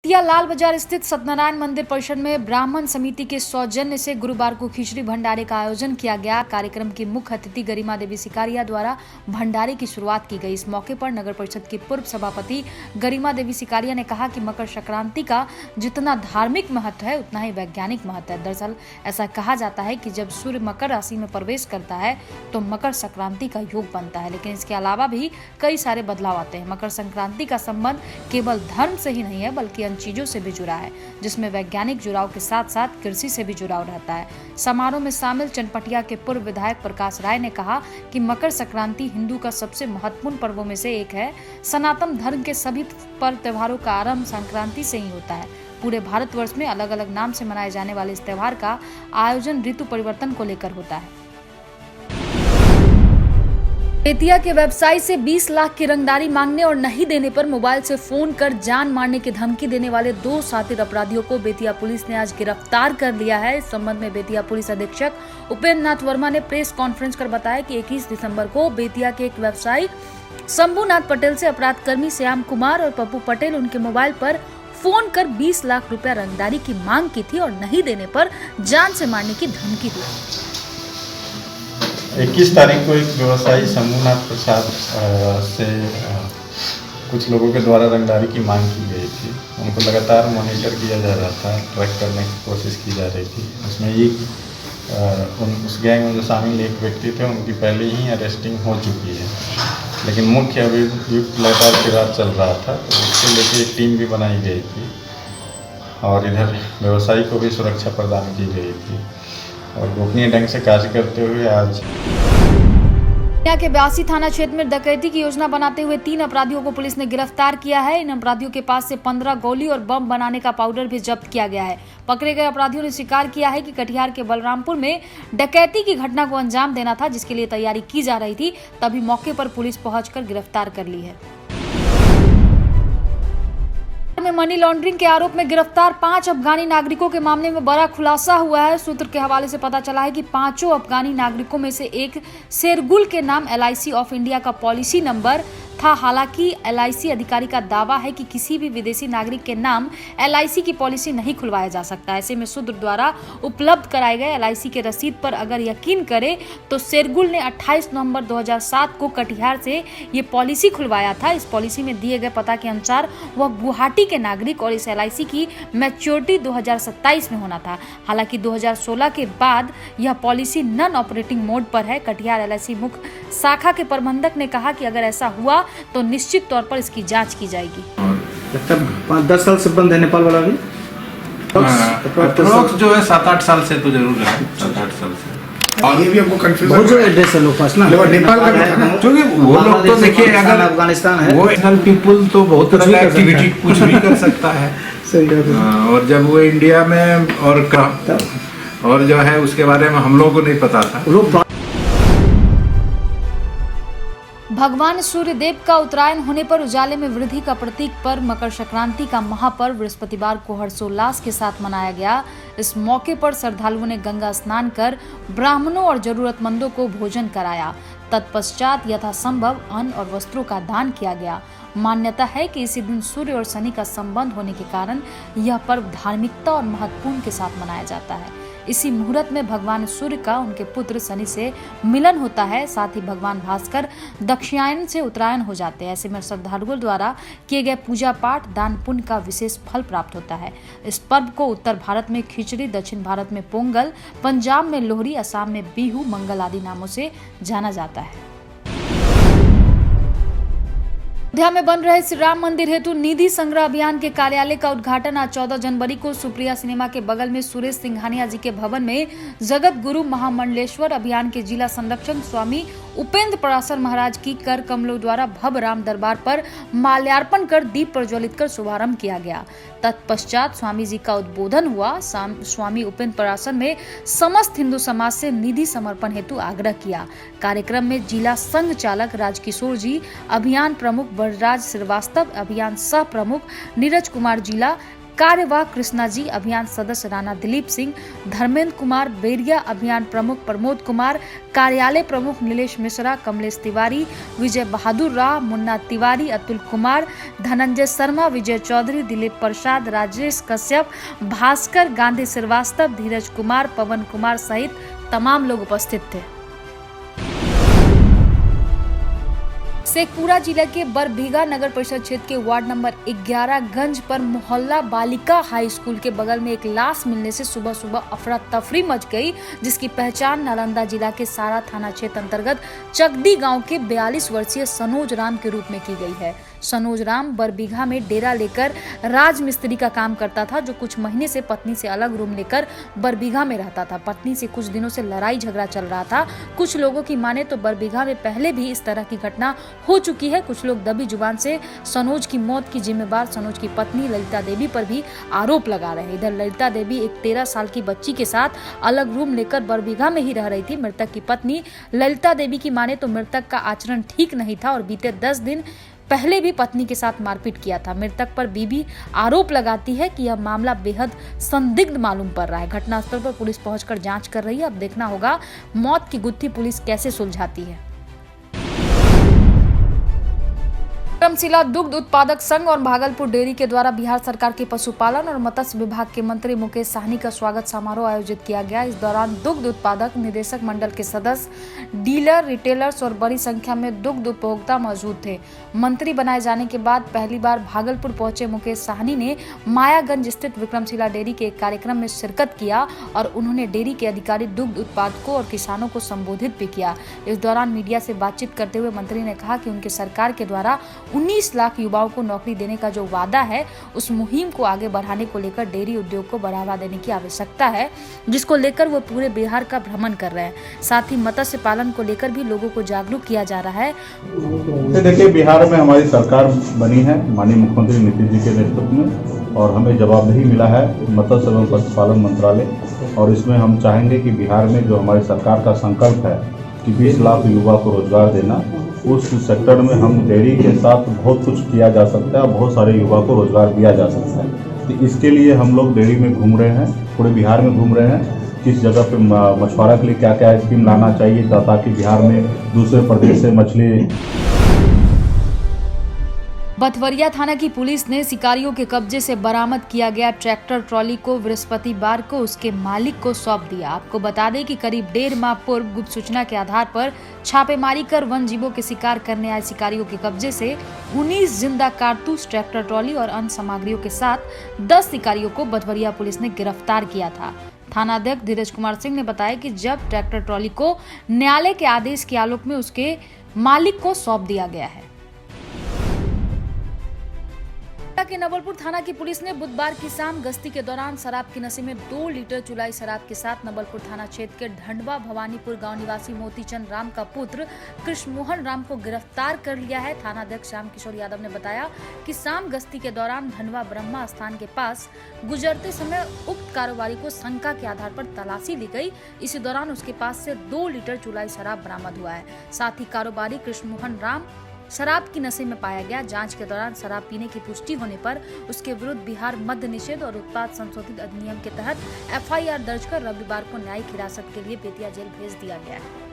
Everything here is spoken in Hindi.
लाल बाजार स्थित सत्यनारायण मंदिर परिसर में ब्राह्मण समिति के सौजन्य से गुरुवार को खिचड़ी भंडारे का आयोजन किया गया। कार्यक्रम की मुख्य अतिथि गरिमा देवी सिकारिया द्वारा भंडारे की शुरुआत की गई। इस मौके पर नगर परिषद की पूर्व सभापति गरिमा देवी सिकारिया ने कहा कि मकर संक्रांति का जितना धार्मिक महत्व है उतना ही वैज्ञानिक महत्व है। दरअसल ऐसा कहा जाता है कि जब सूर्य मकर राशि में प्रवेश करता है तो मकर संक्रांति का योग बनता है, लेकिन इसके अलावा भी कई सारे बदलाव आते हैं। मकर संक्रांति का संबंध केवल धर्म से ही नहीं है बल्कि चीजों से भी जुड़ा है, जिसमें वैज्ञानिक जुड़ाव के साथ साथ कृषि से भी जुड़ाव रहता है। समारोह में शामिल चनपटिया के पूर्व विधायक प्रकाश राय ने कहा कि मकर संक्रांति हिंदू का सबसे महत्वपूर्ण पर्वों में से एक है। सनातन धर्म के सभी पर्व त्योहारों का आरंभ संक्रांति से ही होता है। पूरे भारतवर्ष में अलग अलग नाम से मनाए जाने वाले इस त्योहार का आयोजन ऋतु परिवर्तन को लेकर होता है। बेतिया के व्यवसायी से 20 लाख की रंगदारी मांगने और नहीं देने पर मोबाइल से फोन कर जान मारने की धमकी देने वाले 2 शातिर अपराधियों को बेतिया पुलिस ने आज गिरफ्तार कर लिया है। इस संबंध में बेतिया पुलिस अधीक्षक उपेंद्र नाथ वर्मा ने प्रेस कॉन्फ्रेंस कर बताया कि 21 दिसंबर को बेतिया के एक व्यवसायी शंभुनाथ पटेल से अपराध कर्मी श्याम कुमार और पप्पू पटेल उनके मोबाइल पर फोन कर 20 लाख रुपया रंगदारी की मांग की थी और नहीं देने पर जान से मारने की धमकी दी। 21 तारीख को एक व्यवसायी शंभुनाथ प्रसाद से कुछ लोगों के द्वारा रंगदारी की मांग की गई थी। उनको लगातार मॉनिटर किया जा रहा था, ट्रैक करने की कोशिश की जा रही थी। उसमें उस गैंग में जो शामिल एक व्यक्ति थे उनकी पहले ही अरेस्टिंग हो चुकी है, लेकिन मुख्य अभियुक्त लगातार फिरार चल रहा था, तो उसको लेकर एक टीम भी बनाई गई थी और इधर व्यवसायी को भी सुरक्षा प्रदान की गई थी और गोपनीय ढंग से कार्य करते हुए आज के 82 थाना क्षेत्र में डकैती की योजना बनाते हुए 3 अपराधियों को पुलिस ने गिरफ्तार किया है। इन अपराधियों के पास से 15 गोली और बम बनाने का पाउडर भी जब्त किया गया है। पकड़े गए अपराधियों ने स्वीकार किया है कि कटिहार के बलरामपुर में डकैती की घटना को अंजाम देना था, जिसके लिए तैयारी की जा रही थी। तभी मौके पर पुलिस पहुंचकर गिरफ्तार कर ली है। मनी लॉन्ड्रिंग के आरोप में गिरफ्तार 5 अफगानी नागरिकों के मामले में बड़ा खुलासा हुआ है। सूत्र के हवाले से पता चला है कि 5 अफगानी नागरिकों में से एक शेरगुल के नाम LIC ऑफ इंडिया का पॉलिसी नंबर था। हालांकि LIC अधिकारी का दावा है कि किसी भी विदेशी नागरिक के नाम LIC की पॉलिसी नहीं खुलवाया जा सकता। ऐसे में सूत्र द्वारा उपलब्ध कराए गए LIC के रसीद पर अगर यकीन करें तो शेरगुल ने 28 नवंबर 2007 को कटिहार से ये पॉलिसी खुलवाया था। इस पॉलिसी में दिए गए पता के अनुसार वह गुवाहाटी के नागरिक और इस LIC की मैच्योरिटी 2027 में होना था। हालांकि 2016 के बाद यह पॉलिसी नॉन ऑपरेटिंग मोड पर है। कटिहार LIC मुख्य शाखा के प्रबंधक ने कहा कि अगर ऐसा हुआ तो निश्चित तौर पर इसकी जांच की जाएगी। तब 10 साल से बंद है नेपाल वाला भी अप्रोक्स जो है 7-8 साल से तो जरूर है, 7-8 साल से। और ये भी हमको कंफ्यूज बहुत जो एड्रेस है लोग पास ना नेपाल का, क्योंकि वो लोग तो देखिए अगर अफगानिस्तान है वो नेशनल पीपल तो बहुत तरह का एक्टिविटी कुछ भी कर सकता है। सही है। और जब वो इंडिया में और जो है उसके बारे में हम लोगों को नहीं पता था। भगवान सूर्य देव का उत्तरायण होने पर उजाले में वृद्धि का प्रतीक पर्व मकर संक्रांति का महापर्व बृहस्पतिवार को हर्षोल्लास के साथ मनाया गया। इस मौके पर श्रद्धालुओं ने गंगा स्नान कर ब्राह्मणों और जरूरतमंदों को भोजन कराया। तत्पश्चात यथासंभव अन्न और वस्त्रों का दान किया गया। मान्यता है कि इसी दिन सूर्य और शनि का संबंध होने के कारण यह पर्व धार्मिकता और महत्वपूर्ण के साथ मनाया जाता है। इसी मुहूर्त में भगवान सूर्य का उनके पुत्र शनि से मिलन होता है। साथ ही भगवान भास्कर दक्षिणायन से उत्तरायण हो जाते हैं। ऐसे में श्रद्धालुओं द्वारा किए गए पूजा पाठ दान पुण्य का विशेष फल प्राप्त होता है। इस पर्व को उत्तर भारत में खिचड़ी, दक्षिण भारत में पोंगल, पंजाब में लोहरी, असम में बिहू, मंगल आदि नामों से जाना जाता है। अयोध्या में बन रहे श्री राम मंदिर हेतु निधि संग्रह अभियान के कार्यालय का उद्घाटन आज 14 जनवरी को सुप्रिया सिनेमा के बगल में सुरेश सिंघानिया जी के भवन में जगत गुरु महामंडलेश्वर अभियान के जिला संरक्षक स्वामी उपेंद्र पराशर महाराज की कर कमलों द्वारा भव्य राम दरबार पर माल्यार्पण कर दीप प्रज्वलित कर शुभारंभ किया गया। तत्पश्चात स्वामी जी का उद्बोधन हुआ। स्वामी उपेंद्र पराशर ने समस्त हिंदू समाज से निधि समर्पण हेतु आग्रह किया। कार्यक्रम में जिला संघ चालक राजकिशोर जी, अभियान प्रमुख बलराज श्रीवास्तव, अभियान सह प्रमुख नीरज कुमार जिला, कार्यवाहक कृष्णा जी, अभियान सदस्य राणा दिलीप सिंह, धर्मेंद्र कुमार बेरिया, अभियान प्रमुख प्रमोद कुमार, कार्यालय प्रमुख नीलेश मिश्रा, कमलेश तिवारी, विजय बहादुर राव, मुन्ना तिवारी, अतुल कुमार, धनंजय शर्मा, विजय चौधरी, दिलीप प्रसाद, राजेश कश्यप, भास्कर, गांधी श्रीवास्तव, धीरज कुमार, पवन कुमार सहित तमाम लोग उपस्थित थे। शेखपुरा जिले के बरबीघा नगर परिषद क्षेत्र के वार्ड नंबर 11 गंज पर मोहल्ला बालिका हाई स्कूल के बगल में एक लाश मिलने से सुबह सुबह अफरा तफरी मच गई, जिसकी पहचान नालंदा जिला के सारा थाना क्षेत्र अंतर्गत चकदी गांव के 42 वर्षीय सनोज राम के रूप में की गई है। सनोज राम बरबीघा में डेरा लेकर राजमिस्त्री का काम करता था, जो कुछ महीने से पत्नी से अलग रूम लेकर बरबीघा में रहता था। पत्नी से कुछ दिनों से लड़ाई झगड़ा चल रहा था। कुछ लोगों की माने तो बरबीघा में पहले भी इस तरह की घटना हो चुकी है। कुछ लोग दबी जुबान से सनोज की मौत की जिम्मेदार सनोज की पत्नी ललिता देवी पर भी आरोप लगा रहे हैं। इधर ललिता देवी एक 13 साल की बच्ची के साथ अलग रूम लेकर बरबीघा में ही रह रही थी। मृतक की पत्नी ललिता देवी की माने तो मृतक का आचरण ठीक नहीं था और बीते 10 दिन पहले भी पत्नी के साथ मारपीट किया था। मृतक पर बीबी आरोप लगाती है कि यह मामला बेहद संदिग्ध मालूम पड़ रहा है। घटनास्थल पर पुलिस पहुंचकर जांच कर रही है। अब देखना होगा मौत की गुत्थी पुलिस कैसे सुलझाती है। विक्रमशिला दुग्ध उत्पादक संघ और भागलपुर डेयरी के द्वारा बिहार सरकार के पशुपालन और मत्स्य विभाग के मंत्री मुकेश साहनी का स्वागत समारोह आयोजित किया गया। इस दौरान दुग्ध उत्पादक निदेशक मंडल के सदस्य, डीलर, रिटेलर्स और बड़ी संख्या में दुग्ध उपभोक्ता मौजूद थे। मंत्री बनाए जाने के बाद पहली बार भागलपुर पहुंचे मुकेश साहनी ने मायागंज स्थित विक्रमशिला डेयरी के एक कार्यक्रम में शिरकत किया और उन्होंने डेयरी के अधिकारी, दुग्ध उत्पादकों और किसानों को संबोधित भी किया। इस दौरान मीडिया से बातचीत करते हुए मंत्री ने कहा कि उनके सरकार के द्वारा 19 लाख युवाओं को नौकरी देने का जो वादा है, उस मुहिम को आगे बढ़ाने को लेकर डेयरी उद्योग को बढ़ावा देने की आवश्यकता है, जिसको लेकर वो पूरे बिहार का भ्रमण कर रहे हैं। साथ ही मत्स्य पालन को लेकर भी लोगों को जागरूक किया जा रहा है। देखिए, बिहार में हमारी सरकार बनी है माननीय मुख्यमंत्री नीतीश जी के नेतृत्व में, और हमें जवाबदेही मिला है मत्स्य एवं पशुपालन मंत्रालय, और इसमें हम चाहेंगे कि बिहार में जो हमारी सरकार का संकल्प है कि 20 लाख युवा को रोजगार देना, उस सेक्टर में हम डेयरी के साथ बहुत कुछ किया जा सकता है और बहुत सारे युवा को रोजगार दिया जा सकता है। तो इसके लिए हम लोग डेयरी में घूम रहे हैं, पूरे बिहार में घूम रहे हैं, किस जगह पे मछुआरा के लिए क्या क्या स्कीम लाना चाहिए ताकि बिहार में दूसरे प्रदेश से मछली। बथवरिया थाना की पुलिस ने शिकारियों के कब्जे से बरामद किया गया ट्रैक्टर ट्रॉली को बृहस्पतिवार को उसके मालिक को सौंप दिया। आपको बता दें कि करीब 1.5 माह पूर्व गुप्त सूचना के आधार पर छापेमारी कर वन जीवों के शिकार करने आए शिकारियों के कब्जे से 19 जिंदा कारतूस, ट्रैक्टर ट्रॉली और अन्य सामग्रियों के साथ 10 शिकारियों को बथवरिया पुलिस ने गिरफ्तार किया था। थानाध्यक्ष धीरज कुमार सिंह ने बताया कि जब ट्रैक्टर ट्रॉली को न्यायालय के आदेश के आलोक में उसके मालिक को सौंप दिया गया है। के नवलपुर थाना की पुलिस ने बुधवार की शाम गश्ती के दौरान शराब की नशे में 2 लीटर चुलाई शराब के साथ नवलपुर थाना क्षेत्र के ढंडवा भवानीपुर गांव निवासी मोतीचंद राम का पुत्र कृष्णमोहन राम को गिरफ्तार कर लिया है। थानाध्यक्ष श्याम किशोर यादव ने बताया कि शाम गश्ती के दौरान ढंडवा ब्रह्मा स्थान के पास गुजरते समय उक्त कारोबारी को शंका के आधार पर तलाशी ली गई। इसी दौरान उसके पास से 2 लीटर चुलाई शराब बरामद हुआ है। साथ ही कारोबारी कृष्णमोहन राम शराब की नशे में पाया गया। जांच के दौरान शराब पीने की पुष्टि होने पर उसके विरुद्ध बिहार मद्य निषेध और उत्पाद संशोधित अधिनियम के तहत FIR दर्ज कर रविवार को न्यायिक हिरासत के लिए बेतिया जेल भेज दिया गया है।